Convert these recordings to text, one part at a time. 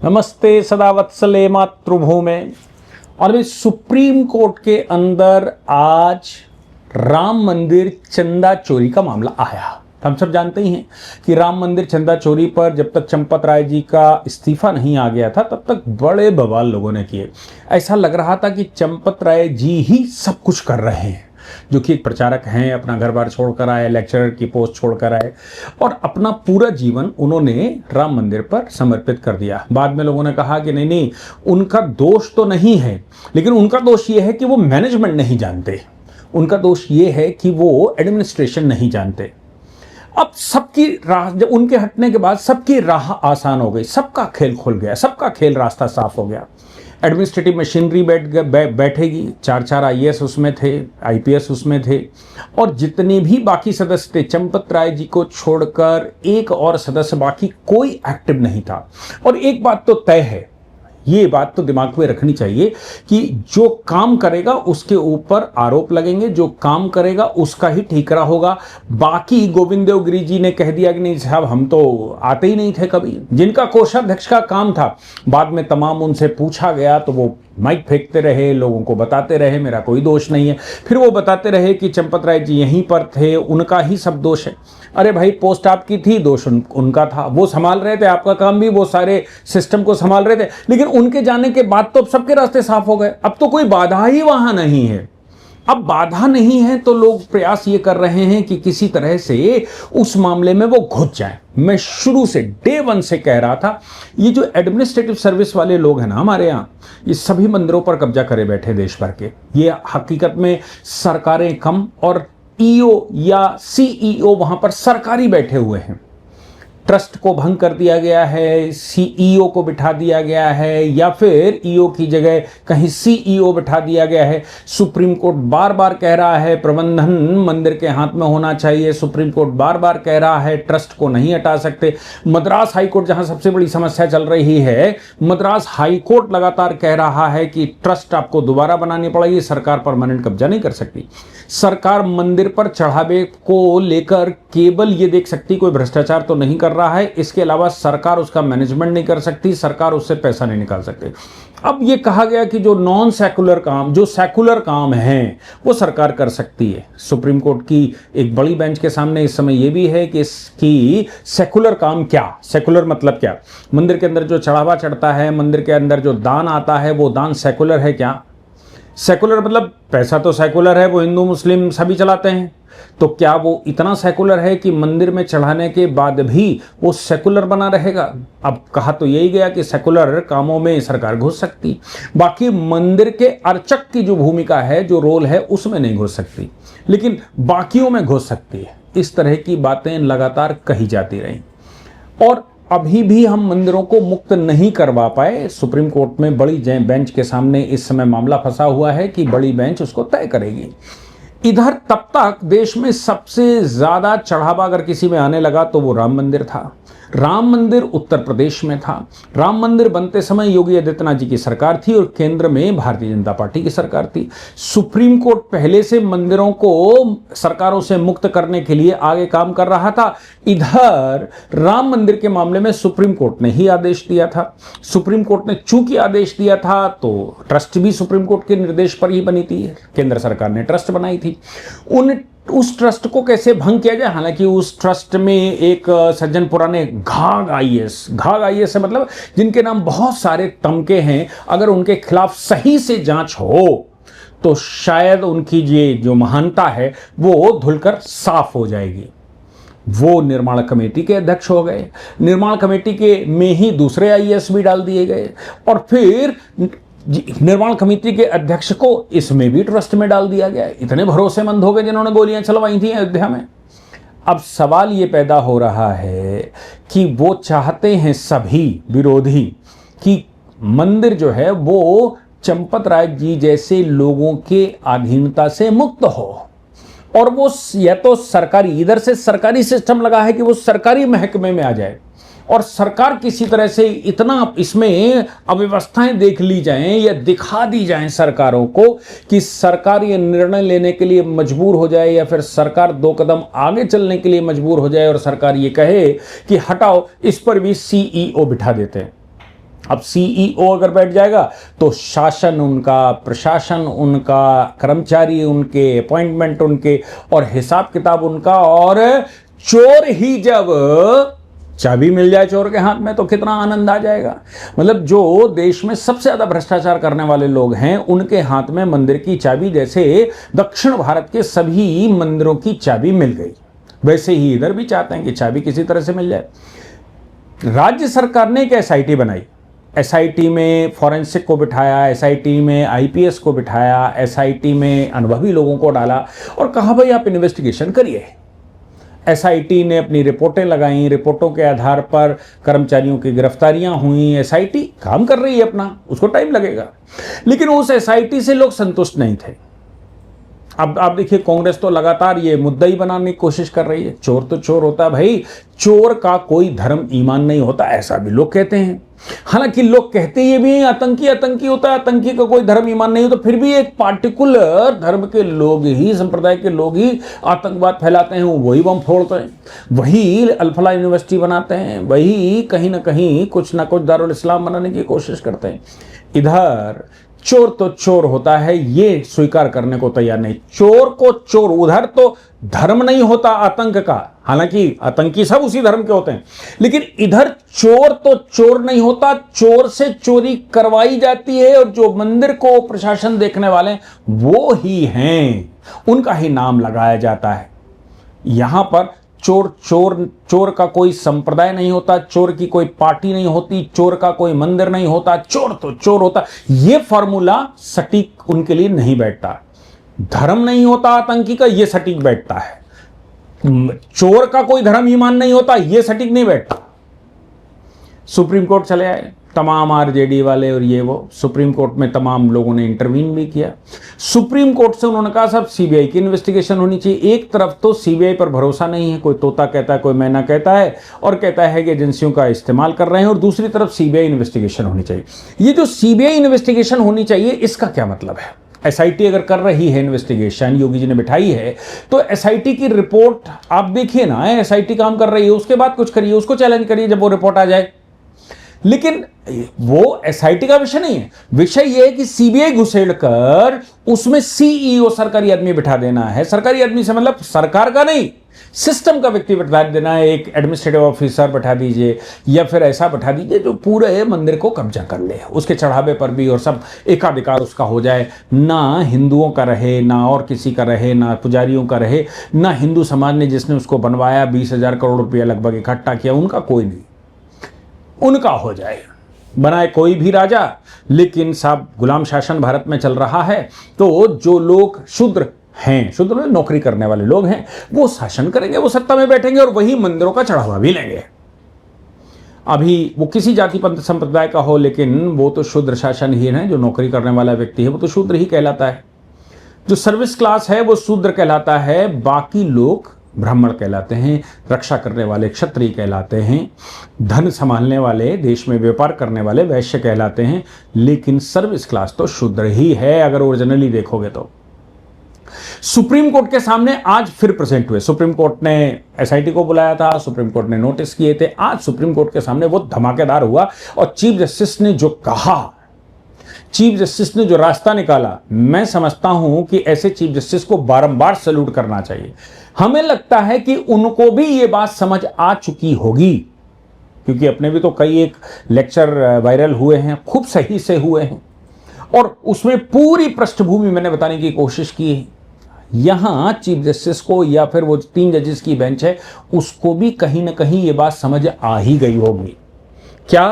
नमस्ते सदा वत्सले मातृभूमे। और अभी सुप्रीम कोर्ट के अंदर आज राम मंदिर चंदा चोरी का मामला आया। हम सब जानते ही हैं कि राम मंदिर चंदा चोरी पर जब तक चंपत राय जी का इस्तीफा नहीं आ गया था तब तक बड़े बवाल लोगों ने किए। ऐसा लग रहा था कि चंपत राय जी ही सब कुछ कर रहे हैं, जो कि एक प्रचारक हैं, अपना घर बार छोड़कर आए, लेक्चरर की पोस्ट छोड़कर आए और अपना पूरा जीवन उन्होंने राम मंदिर पर समर्पित कर दिया। बाद में लोगों ने कहा कि नहीं नहीं, उनका दोष तो नहीं है, लेकिन उनका दोष ये है कि वो मैनेजमेंट नहीं जानते, उनका दोष ये है कि वो एडमिनिस्ट्रेशन नहीं जानते। अब सबकी राह, जब उनके हटने के बाद सबकी राह आसान हो गई, सबका खेल खुल गया, सबका खेल रास्ता साफ हो गया। एडमिनिस्ट्रेटिव मशीनरी बैठेगी, चार आईएएस उसमें थे, आईपीएस उसमें थे, और जितने भी बाकी सदस्य थे चंपत राय जी को छोड़कर एक और सदस्य बाकी कोई एक्टिव नहीं था। और एक बात तो तय है, ये बात तो दिमाग में रखनी चाहिए कि जो काम करेगा उसके ऊपर आरोप लगेंगे, जो काम करेगा उसका ही ठीकरा होगा। बाकी गोविंद देव गिरी जी ने कह दिया कि नहीं साहब, हम तो आते ही नहीं थे कभी, जिनका कोषाध्यक्ष का काम था। बाद में तमाम उनसे पूछा गया तो वो माइक फेंकते रहे, लोगों को बताते रहे मेरा कोई दोष नहीं है। फिर वो बताते रहे कि चंपत राय जी यहीं पर थे, उनका ही सब दोष है। अरे भाई, पोस्ट आपकी थी, दोष उनका था, वो संभाल रहे थे, आपका काम भी वो सारे सिस्टम को संभाल रहे थे, लेकिन उनके जाने के बाद तो अब सबके रास्ते साफ हो गए। अब तो कोई बाधा ही वहां नहीं है। अब बाधा नहीं है तो लोग प्रयास ये कर रहे हैं कि किसी तरह से उस मामले में वो घुस जाए। मैं शुरू से डे वन से कह रहा था, ये जो एडमिनिस्ट्रेटिव सर्विस वाले लोग हैं ना हमारे यहाँ, ये सभी मंदिरों पर कब्जा करे बैठे देश भर के। ये हकीकत में सरकारें कम और ईओ या सीईओ वहां पर सरकारी बैठे हुए हैं। ट्रस्ट को भंग कर दिया गया है, सीईओ को बिठा दिया गया है, या फिर ईओ की जगह कहीं सीईओ बिठा दिया गया है। सुप्रीम कोर्ट बार बार कह रहा है प्रबंधन मंदिर के हाथ में होना चाहिए, सुप्रीम कोर्ट बार बार कह रहा है ट्रस्ट को नहीं हटा सकते। मद्रास हाईकोर्ट, जहां सबसे बड़ी समस्या चल रही है, मद्रास हाईकोर्ट लगातार कह रहा है कि ट्रस्ट आपको दोबारा बनानी पड़ेगी, सरकार परमानेंट कब्जा नहीं कर सकती। सरकार मंदिर पर चढ़ावे को लेकर केवल ये देख सकती कोई भ्रष्टाचार तो नहीं कर रहा है, इसके अलावा सरकार उसका मैनेजमेंट नहीं कर सकती, सरकार उससे पैसा नहीं निकाल सकती। अब ये कहा गया कि जो नॉन सेकुलर काम, जो सेकुलर काम है वो सरकार कर सकती है। सुप्रीम कोर्ट की एक बड़ी बेंच के सामने इस समय ये भी है कि इसकी सेकुलर काम क्या, सेकुलर मतलब क्या, मंदिर के अंदर जो चढ़ावा चढ़ता है, मंदिर के अंदर जो दान आता है, वो दान सेकुलर है क्या? सेकुलर मतलब पैसा तो सेकुलर है, वो हिंदू मुस्लिम सभी चलाते हैं, तो क्या वो इतना सेकुलर है कि मंदिर में चढ़ाने के बाद भी वो सेकुलर बना रहेगा? अब कहा तो यही गया कि सेकुलर कामों में सरकार घुस सकती, बाकी मंदिर के अर्चक की जो भूमिका है, जो रोल है, उसमें नहीं घुस सकती, लेकिन बाकियों में घुस सकती है। इस तरह की बातें लगातार कही जाती रहीं और अभी भी हम मंदिरों को मुक्त नहीं करवा पाए। सुप्रीम कोर्ट में बड़ी बेंच के सामने इस समय मामला फंसा हुआ है कि बड़ी बेंच उसको तय करेगी। इधर तब तक देश में सबसे ज्यादा चढ़ावा अगर किसी में आने लगा तो वो राम मंदिर था। राम मंदिर उत्तर प्रदेश में था। राम मंदिर बनते समय योगी आदित्यनाथ जी की सरकार थी और केंद्र में भारतीय जनता पार्टी की सरकार थी। सुप्रीम कोर्ट पहले से मंदिरों को सरकारों से मुक्त करने के लिए आगे काम कर रहा था। इधर राम मंदिर के मामले में सुप्रीम कोर्ट ने ही आदेश दिया था। सुप्रीम कोर्ट ने चूंकि आदेश दिया था तो ट्रस्ट भी सुप्रीम कोर्ट के निर्देश पर ही बनी थी, केंद्र सरकार ने ट्रस्ट बनाई थी। उस ट्रस्ट को कैसे भंग किया जाए? हालांकि उस ट्रस्ट में एक सज्जन पुराने घाघ आईएएस है, मतलब जिनके नाम बहुत सारे तमके हैं, अगर उनके खिलाफ सही से जांच हो तो शायद उनकी ये जो महानता है वो धुलकर साफ हो जाएगी। वो निर्माण कमेटी के अध्यक्ष हो गए, निर्माण कमेटी के में ही दूसरे आईएएस भी डाल दिए गए और फिर निर्माण कमेटी के अध्यक्ष को इसमें भी ट्रस्ट में डाल दिया गया। इतने भरोसेमंद हो गए जिन्होंने गोलियां चलवाई थी अयोध्या में। अब सवाल ये पैदा हो रहा है कि वो चाहते हैं सभी विरोधी कि मंदिर जो है वो चंपत राय जी जैसे लोगों के अधीनता से मुक्त हो, और वो या तो सरकारी, इधर से सरकारी सिस्टम लगा है कि वो सरकारी महकमे में आ जाए और सरकार किसी तरह से इतना इसमें अव्यवस्थाएं देख ली जाएं या दिखा दी जाएं सरकारों को कि सरकार ये निर्णय लेने के लिए मजबूर हो जाए, या फिर सरकार दो कदम आगे चलने के लिए मजबूर हो जाए और सरकार ये कहे कि हटाओ, इस पर भी सीईओ बिठा देते हैं। अब सीईओ अगर बैठ जाएगा तो शासन उनका, प्रशासन उनका, कर्मचारी उनके, अपॉइंटमेंट उनके और हिसाब किताब उनका। और चोर ही जब चाबी मिल जाए चोर के हाथ में तो कितना आनंद आ जाएगा। मतलब जो देश में सबसे ज्यादा भ्रष्टाचार करने वाले लोग हैं उनके हाथ में मंदिर की चाबी, जैसे दक्षिण भारत के सभी मंदिरों की चाबी मिल गई, वैसे ही इधर भी चाहते हैं कि चाबी किसी तरह से मिल जाए। राज्य सरकार ने एक एसआईटी बनाई, एसआईटी में फॉरेंसिक को बिठाया, एसआईटी में आईपीएस को बिठाया, एसआईटी में अनुभवी लोगों को डाला और कहा भाई आप इन्वेस्टिगेशन करिए। एसआईटी ने अपनी रिपोर्टें लगाई, रिपोर्टों के आधार पर कर्मचारियों की गिरफ्तारियां हुई। एसआईटी काम कर रही है अपना, उसको टाइम लगेगा, लेकिन उस एसआईटी से लोग संतुष्ट नहीं थे। अब आप देखिए कांग्रेस तो लगातार ये मुद्दा ही बनाने की कोशिश कर रही है, चोर तो चोर होता है भाई, चोर का कोई धर्म ईमान नहीं होता, ऐसा भी लोग कहते हैं। हालांकि लोग कहते ये भी हैं आतंकी आतंकी होता है, आतंकी का कोई धर्म ईमान नहीं होता, फिर भी एक पार्टिकुलर धर्म के लोग ही, संप्रदाय के लोग ही आतंकवाद फैलाते हैं, वही बम फोड़ते हैं, वही अल-फलाह यूनिवर्सिटी बनाते हैं, वही कहीं ना कहीं कुछ ना कुछ दारुल इस्लाम बनाने की कोशिश करते हैं। इधर चोर तो चोर होता है ये स्वीकार करने को तैयार नहीं। चोर को चोर, उधर तो धर्म नहीं होता आतंक का, हालांकि आतंकी सब उसी धर्म के होते हैं, लेकिन इधर चोर तो चोर नहीं होता, चोर से चोरी करवाई जाती है और जो मंदिर को प्रशासन देखने वाले वो ही हैं, उनका ही नाम लगाया जाता है। यहां पर चोर का कोई संप्रदाय नहीं होता, चोर की कोई पार्टी नहीं होती, चोर का कोई मंदिर नहीं होता, चोर तो चोर होता, यह फॉर्मूला सटीक उनके लिए नहीं बैठता। धर्म नहीं होता आतंकी का, यह सटीक बैठता है। चोर का कोई धर्म ईमान नहीं होता, यह सटीक नहीं बैठता। सुप्रीम कोर्ट चले आए तमाम आरजेडी वाले और ये वो, सुप्रीम कोर्ट में तमाम लोगों ने इंटरवीन भी किया। सुप्रीम कोर्ट से उन्होंने कहा साहब सीबीआई की इन्वेस्टिगेशन होनी चाहिए। एक तरफ तो सीबीआई पर भरोसा नहीं है, कोई तोता कहता है, कोई मैना कहता है और कहता है कि एजेंसियों का इस्तेमाल कर रहे हैं, और दूसरी तरफ सीबीआई इन्वेस्टिगेशन होनी चाहिए। ये जो सीबीआई इन्वेस्टिगेशन होनी चाहिए इसका क्या मतलब है? एसआईटी अगर कर रही है इन्वेस्टिगेशन, योगी जी ने बिठाई है, तो एसआईटी की रिपोर्ट आप देखिए ना, एसआईटी काम कर रही है, उसके बाद कुछ करिए, उसको चैलेंज करिए जब वो रिपोर्ट आ जाए। लेकिन वो एसआईटी का विषय नहीं है, विषय यह है कि सीबीआई घुसेड़कर उसमें सीईओ सरकारी आदमी बिठा देना है। सरकारी आदमी से मतलब सरकार का नहीं, सिस्टम का व्यक्ति बिठा देना है। एक एडमिनिस्ट्रेटिव ऑफिसर बैठा दीजिए या फिर ऐसा बैठा दीजिए जो पूरे मंदिर को कब्जा कर ले, उसके चढ़ावे पर भी, और सब एकाधिकार उसका हो जाए, ना हिंदुओं का रहे, ना और किसी का रहे, ना पुजारियों का रहे, ना हिंदू समाज ने जिसने उसको बनवाया 20,000 करोड़ रुपया लगभग इकट्ठा किया, उनका कोई नहीं, उनका हो जाए। बनाए कोई भी राजा, लेकिन साहब गुलाम शासन भारत में चल रहा है, तो जो लोग शूद्र हैं, शूद्र में नौकरी करने वाले लोग हैं, वो शासन करेंगे, वो सत्ता में बैठेंगे और वही मंदिरों का चढ़ावा भी लेंगे। अभी वो किसी जाति पंथ संप्रदाय का हो, लेकिन वो तो शूद्र शासन ही है। जो नौकरी करने वाला व्यक्ति है वो तो शूद्र ही कहलाता है, जो सर्विस क्लास है वो शूद्र कहलाता है, बाकी लोग ब्राह्मण कहलाते हैं, रक्षा करने वाले क्षत्रिय कहलाते हैं, धन संभालने वाले, देश में व्यापार करने वाले वैश्य कहलाते हैं, लेकिन सर्विस क्लास तो शूद्र ही है अगर ओरिजिनली देखोगे तो। सुप्रीम कोर्ट के सामने आज फिर प्रेजेंट हुए। सुप्रीम कोर्ट ने एसआईटी को बुलाया था, सुप्रीम कोर्ट ने नोटिस किए थे, आज सुप्रीम कोर्ट के सामने वो धमाकेदार हुआ और चीफ जस्टिस ने जो कहा, चीफ जस्टिस ने जो रास्ता निकाला, मैं समझता हूं कि ऐसे चीफ जस्टिस को बारंबार सैल्यूट करना चाहिए। हमें लगता है कि उनको भी ये बात समझ आ चुकी होगी, क्योंकि अपने भी तो कई एक लेक्चर वायरल हुए हैं, खूब सही से हुए हैं, और उसमें पूरी पृष्ठभूमि मैंने बताने की कोशिश की है। यहां चीफ जस्टिस को या फिर वो 3 जजेस की बेंच है, उसको भी कहीं ना कहीं ये बात समझ आ ही गई होगी, क्या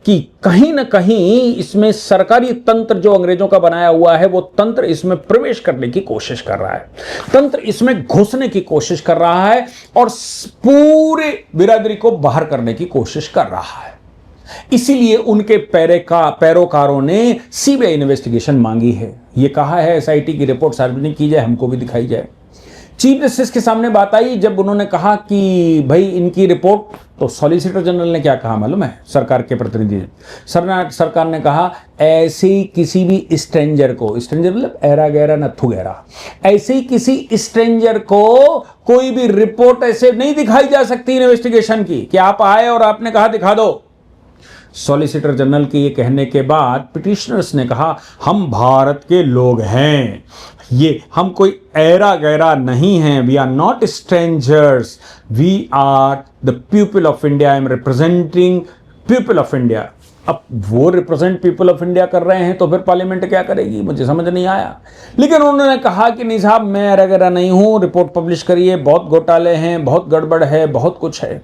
कि कहीं ना कहीं इसमें सरकारी तंत्र जो अंग्रेजों का बनाया हुआ है, वो तंत्र इसमें प्रवेश करने की कोशिश कर रहा है, तंत्र इसमें घुसने की कोशिश कर रहा है और पूरे बिरादरी को बाहर करने की कोशिश कर रहा है। इसीलिए उनके पैरोकारों ने सीबीआई इन्वेस्टिगेशन मांगी है। यह कहा है एसआईटी की रिपोर्ट सार्वजनिक की जाए, हमको भी दिखाई जाए। चीफ जस्टिस के सामने बात आई जब उन्होंने कहा कि भाई इनकी रिपोर्ट, तो सॉलिसिटर जनरल ने क्या कहा मालूम है? सरकार के प्रतिनिधि सरकार ने कहा ऐसे किसी भी स्ट्रेंजर को, स्ट्रेंजर मतलब ऐरा गहरा नथु गहरा, ऐसे ही किसी स्ट्रेंजर को कोई भी रिपोर्ट ऐसे नहीं दिखाई जा सकती इन्वेस्टिगेशन की कि आप आए और आपने कहा दिखा दो। सॉलिसिटर जनरल के ये कहने के बाद पिटिशनर्स ने कहा, हम भारत के लोग हैं, ये हम कोई ऐरा गैरा नहीं हैं, we are not strangers, we are the people of India, I am representing people of India. अब वो रिप्रेजेंट पीपल ऑफ इंडिया कर रहे हैं तो फिर पार्लियामेंट क्या करेगी, मुझे समझ नहीं आया। लेकिन उन्होंने कहा कि नहीं साहब, मैं ऐरा गैरा नहीं हूं, रिपोर्ट पब्लिश करिए, बहुत घोटाले हैं, बहुत गड़बड़ है, बहुत कुछ है।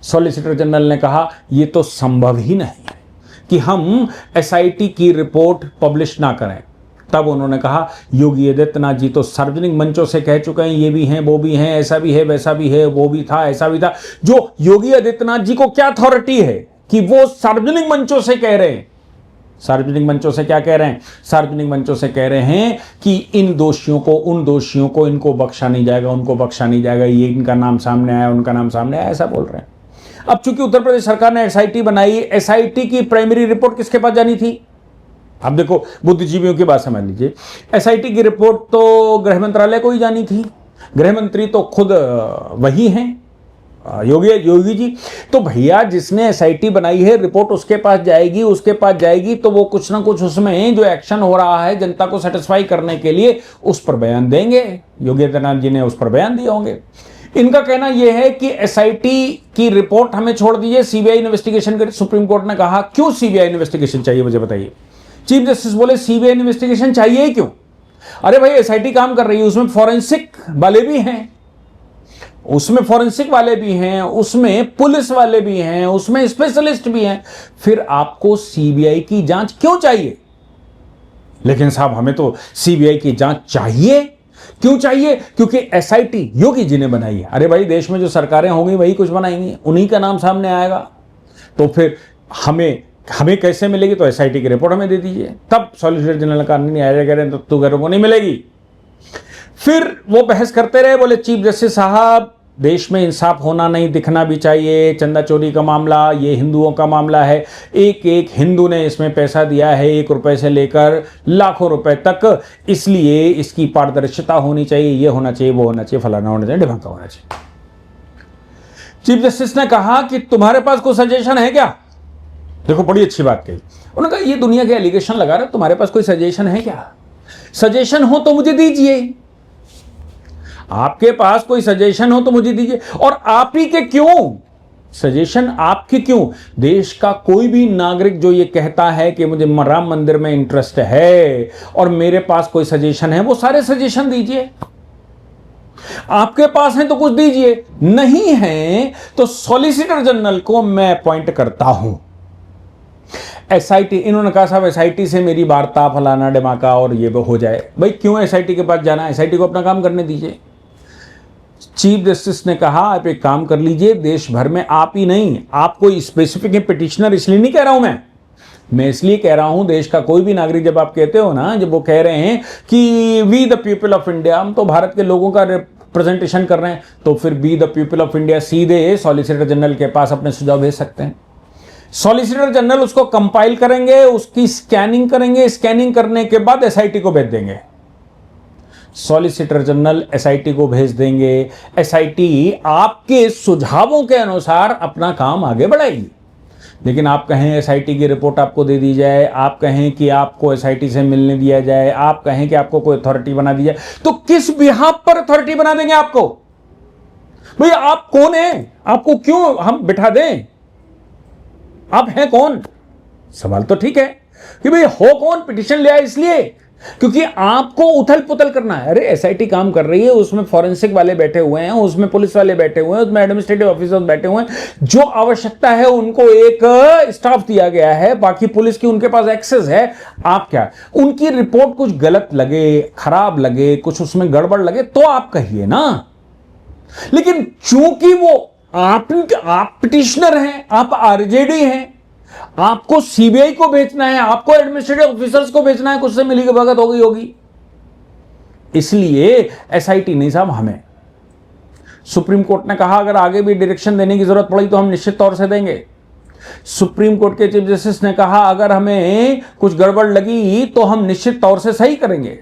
सॉलिसिटर जनरल ने कहा, यह तो संभव ही नहीं है कि हम एसआईटी की रिपोर्ट पब्लिश ना करें। तब उन्होंने कहा, योगी आदित्यनाथ जी तो सार्वजनिक मंचों से कह चुके हैं, ये भी हैं, वो भी हैं, ऐसा भी है, वैसा भी है, वो भी था, ऐसा भी था। जो योगी आदित्यनाथ जी को क्या अथॉरिटी है कि वो सार्वजनिक मंचों से कह रहे हैं? सार्वजनिक मंचों से क्या कह रहे हैं? सार्वजनिक मंचों से कह रहे हैं कि इन दोषियों को, उन दोषियों को, इनको बख्शा नहीं जाएगा, उनको बख्शा नहीं जाएगा, ये इनका नाम सामने आया, उनका नाम सामने आया, ऐसा बोल रहे हैं। अब चूंकि उत्तर प्रदेश सरकार ने एसआईटी बनाई, एसआईटी की प्राइमरी रिपोर्ट किसके पास जानी थी? अब देखो, बुद्धिजीवियों की बात समझ लीजिए, एसआईटी की रिपोर्ट तो गृह मंत्रालय को ही जानी थी, गृह मंत्री तो खुद वही हैं, योगी जी। तो भैया, जिसने एसआईटी बनाई है, रिपोर्ट उसके पास जाएगी, उसके पास जाएगी तो वो कुछ ना कुछ उसमें जो एक्शन हो रहा है जनता को सेटिस्फाई करने के लिए उस पर बयान देंगे। योगी आदित्यनाथ जी ने उस पर बयान दिए होंगे। इनका कहना यह है कि एसआईटी की रिपोर्ट हमें छोड़ दीजिए, सीबीआई इन्वेस्टिगेशन करें। सुप्रीम कोर्ट ने कहा, क्यों सीबीआई इन्वेस्टिगेशन चाहिए, मुझे बताइए। चीफ जस्टिस बोले, सीबीआई इन्वेस्टिगेशन चाहिए ही क्यों? अरे भाई, एसआईटी काम कर रही है, उसमें फॉरेंसिक वाले भी हैं, उसमें फॉरेंसिक वाले भी हैं, उसमें पुलिस वाले भी हैं, उसमें स्पेशलिस्ट भी हैं, फिर आपको सीबीआई की जांच क्यों चाहिए? लेकिन साहब, हमें तो सीबीआई की जांच चाहिए। क्यों चाहिए? क्योंकि एसआईटी योगी जी ने बनाई है। अरे भाई, देश में जो सरकारें होंगी वही कुछ बनाएंगी, उन्हीं का नाम सामने आएगा, तो फिर हमें कैसे मिलेगी? तो एसआईटी की रिपोर्ट हमें दे दीजिए। तब सॉलिसिटर जनरल का नहीं आया, कह रहे हैं तो घरों को नहीं मिलेगी। फिर वो बहस करते रहे, बोले, चीफ जस्टिस साहब, देश में इंसाफ होना नहीं दिखना भी चाहिए, चंदा चोरी का मामला ये हिंदुओं का मामला है, एक एक हिंदू ने इसमें पैसा दिया है, 1 रुपए से लेकर लाखों रुपए तक, इसलिए इसकी पारदर्शिता होनी चाहिए, ये होना चाहिए, वो होना चाहिए, फलाना होना चाहिए, ढिमाका होना चाहिए। चीफ जस्टिस ने कहा कि तुम्हारे पास कोई सजेशन है क्या? देखो, बड़ी अच्छी बात कही। उन्होंने कहा, ये दुनिया के एलिगेशन लगा रहे, तुम्हारे पास कोई सजेशन है क्या? सजेशन हो तो मुझे दीजिए, आपके पास कोई सजेशन हो तो मुझे दीजिए। और आप ही के क्यों सजेशन, आपके क्यों? देश का कोई भी नागरिक जो ये कहता है कि मुझे राम मंदिर में इंटरेस्ट है और मेरे पास कोई सजेशन है, वो सारे सजेशन दीजिए। आपके पास है तो कुछ दीजिए, नहीं है तो सॉलिसिटर जनरल को मैं अपॉइंट करता हूं। एसआईटी, इन्होंने कहा, साहब एसआईटी से मेरी वार्ता, फलाना ढिमाका और ये हो जाए। भाई, क्यों एसआईटी के पास जाना? एसआईटी को अपना काम करने दीजिए। चीफ जस्टिस ने कहा, आप एक काम कर लीजिए, देश भर में आप ही नहीं, आप कोई स्पेसिफिक पिटिशनर इसलिए नहीं कह रहा हूं मैं इसलिए कह रहा हूं, देश का कोई भी नागरिक, जब आप कहते हो ना, जब वो कह रहे हैं कि we the people of India, हम तो भारत के लोगों का रिप्रेजेंटेशन कर रहे हैं, तो फिर we the people of India सीधे सॉलिसिटर जनरल के पास अपने सुझाव भेज सकते हैं। सॉलिसिटर जनरल उसको कंपाइल करेंगे, उसकी स्कैनिंग करेंगे, स्कैनिंग करने के बाद एसआईटी को भेज देंगे। सॉलिसिटर जनरल एसआईटी को भेज देंगे, एसआईटी आपके सुझावों के अनुसार अपना काम आगे बढ़ाएगी। लेकिन आप कहें एसआईटी की रिपोर्ट आपको दे दी जाए, आप कहें कि आपको एसआईटी से मिलने दिया जाए, आप कहें कि आपको कोई अथॉरिटी बना दी जाए, तो किस बिहाफ पर अथॉरिटी बना देंगे आपको? भैया, आप कौन हैं? आपको क्यों हम बिठा दें? आप हैं कौन? सवाल तो ठीक है कि भाई हो कौन, पिटिशन लिया इसलिए क्योंकि आपको उथल पुथल करना है। अरे, एसआईटी काम कर रही है, उसमें फॉरेंसिक वाले बैठे हुए हैं, उसमें पुलिस वाले बैठे हुए हैं, उसमें एडमिनिस्ट्रेटिव ऑफिसर्स बैठे हुए हैं, जो आवश्यकता है उनको एक स्टाफ दिया गया है, बाकी पुलिस की उनके पास एक्सेस है। आप क्या, उनकी रिपोर्ट कुछ गलत लगे, खराब लगे, कुछ उसमें गड़बड़ लगे तो आप कहिए ना। लेकिन चूंकि वो आप पिटिशनर हैं, आप आरजेडी हैं, आपको सीबीआई को भेजना है, आपको एडमिनिस्ट्रेटिव ऑफिसर्स को भेजना है, कुछ से मिली भगत हो गई होगी, इसलिए एसआईटी नहीं साहब हमें। सुप्रीम कोर्ट ने कहा, अगर आगे भी डायरेक्शन देने की जरूरत पड़ी तो हम निश्चित तौर से देंगे। सुप्रीम कोर्ट के चीफ जस्टिस ने कहा, अगर हमें कुछ गड़बड़ लगी तो हम निश्चित तौर से सही करेंगे,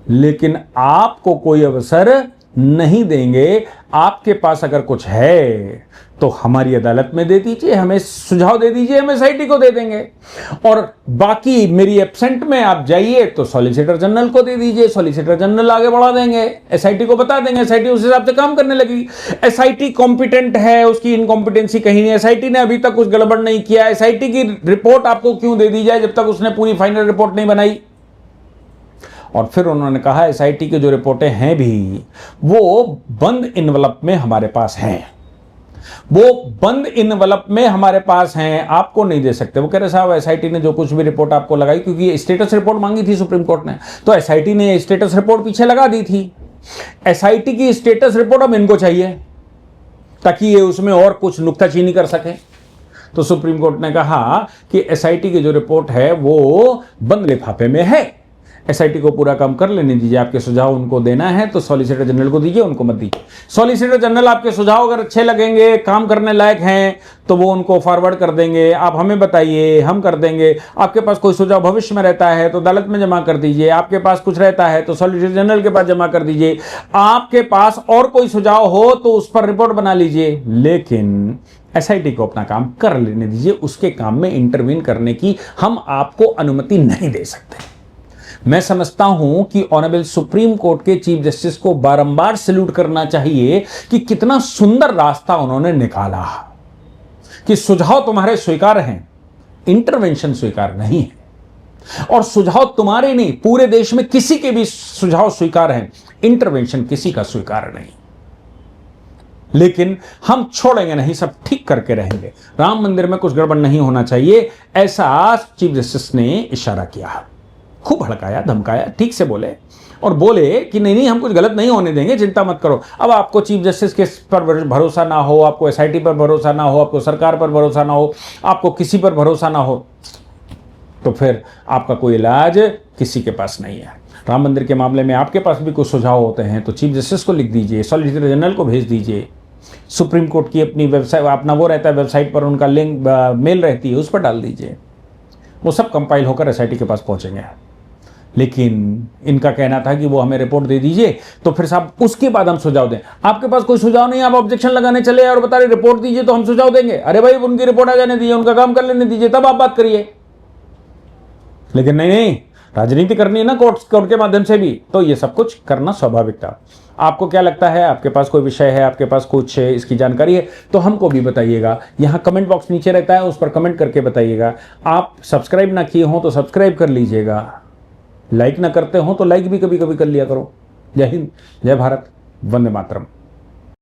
लेकिन आपको कोई अवसर नहीं देंगे, आपके पास अगर कुछ है तो हमारी अदालत में दे दीजिए, हमें सुझाव दे दीजिए, हम एसआईटी को दे देंगे। और बाकी मेरी एब्सेंट में आप जाइए तो सॉलिसिटर जनरल को दे दीजिए, सॉलिसिटर जनरल आगे बढ़ा देंगे, एसआईटी को बता देंगे, एसआईटी उस हिसाब से काम करने लगेगी। एसआईटी कॉम्पिटेंट है, उसकी इनकॉम्पिटेंसी कहीं नहीं, एसआईटी ने अभी तक कुछ गड़बड़ नहीं किया। एसआईटी की रिपोर्ट आपको क्यों दे दी जाए जब तक उसने पूरी फाइनल रिपोर्ट नहीं बनाई। और फिर उन्होंने कहा एसआईटी की जो रिपोर्टें हैं भी वो बंद इनवलप में हमारे पास हैं, वो बंद इनवलप में हमारे पास हैं, आपको नहीं दे सकते। वो कह रहे साहब एसआईटी ने जो कुछ भी रिपोर्ट आपको लगाई, क्योंकि स्टेटस रिपोर्ट मांगी थी सुप्रीम कोर्ट ने, तो एसआईटी ने स्टेटस रिपोर्ट पीछे लगा दी थी। एसआईटी की स्टेटस रिपोर्ट अब इनको चाहिए ताकि ये उसमें और कुछ नुक्ताचीनी कर सके। तो सुप्रीम कोर्ट ने कहा कि एसआईटी की जो रिपोर्ट है वो बंद लिफाफे में है, एसआईटी को पूरा काम कर लेने दीजिए। आपके सुझाव उनको देना है तो सॉलिसिटर जनरल को दीजिए, उनको मत दीजिए। सॉलिसिटर जनरल आपके सुझाव अगर अच्छे लगेंगे, काम करने लायक हैं, तो वो उनको फॉरवर्ड कर देंगे, आप हमें बताइए, हम कर देंगे। आपके पास कोई सुझाव भविष्य में रहता है तो अदालत में जमा कर दीजिए, आपके पास कुछ रहता है तो सॉलिसिटर जनरल के पास जमा कर दीजिए, आपके पास और कोई सुझाव हो तो उस पर रिपोर्ट बना लीजिए, लेकिन एसआईटी को अपना काम कर लेने दीजिए। उसके काम में इंटरवीन करने की हम आपको अनुमति नहीं दे सकते। मैं समझता हूं कि ऑनरेबल सुप्रीम कोर्ट के चीफ जस्टिस को बारंबार सैल्यूट करना चाहिए कि कितना सुंदर रास्ता उन्होंने निकाला कि सुझाव तुम्हारे स्वीकार हैं, इंटरवेंशन स्वीकार नहीं है। और सुझाव तुम्हारे नहीं, पूरे देश में किसी के भी सुझाव स्वीकार हैं, इंटरवेंशन किसी का स्वीकार नहीं। लेकिन हम छोड़ेंगे नहीं, सब ठीक करके रहेंगे। राम मंदिर में कुछ गड़बड़ नहीं होना चाहिए, ऐसा चीफ जस्टिस ने इशारा किया। खूब भड़काया, धमकाया, ठीक से बोले और बोले कि नहीं हम कुछ गलत नहीं होने देंगे, चिंता मत करो। अब आपको चीफ जस्टिस के पर भरोसा ना हो, आपको एसआईटी पर भरोसा ना हो, आपको सरकार पर भरोसा ना हो, आपको किसी पर भरोसा ना हो, तो फिर आपका कोई इलाज किसी के पास नहीं है। राम मंदिर के मामले में आपके पास भी कुछ सुझाव होते हैं तो चीफ जस्टिस को लिख दीजिए, सॉलिसिटर जनरल को भेज दीजिए, सुप्रीम कोर्ट की अपनी वेबसाइट, अपना वो रहता है वेबसाइट पर उनका लिंक मेल रहती है, उस पर डाल दीजिए, वो सब कंपाइल होकर एसआईटी के पास पहुंचेंगे। लेकिन इनका कहना था कि वो हमें रिपोर्ट दे दीजिए तो फिर साहब उसके बाद हम सुझाव दें। आपके पास कोई सुझाव नहीं, आप ऑब्जेक्शन लगाने चले और बता रहे रिपोर्ट दीजिए तो हम सुझाव देंगे। अरे भाई उनकी रिपोर्ट आ जाने दीजिए, उनका काम कर लेने दीजिए, तब आप बात करिए। लेकिन नहीं, राजनीति करनी है ना कोर्ट के माध्यम से भी, तो ये सब कुछ करना स्वाभाविक था। आपको क्या लगता है, आपके पास कोई विषय है, आपके पास कुछ इसकी जानकारी है तो हमको भी बताइएगा। यहाँ कमेंट बॉक्स नीचे रहता है, उस पर कमेंट करके बताइएगा। आप सब्सक्राइब ना किए हो तो सब्सक्राइब कर लीजिएगा, लाइक ना करते हो तो लाइक भी कभी कभी कर लिया करो। जय हिंद, जय भारत, वंदे मातरम।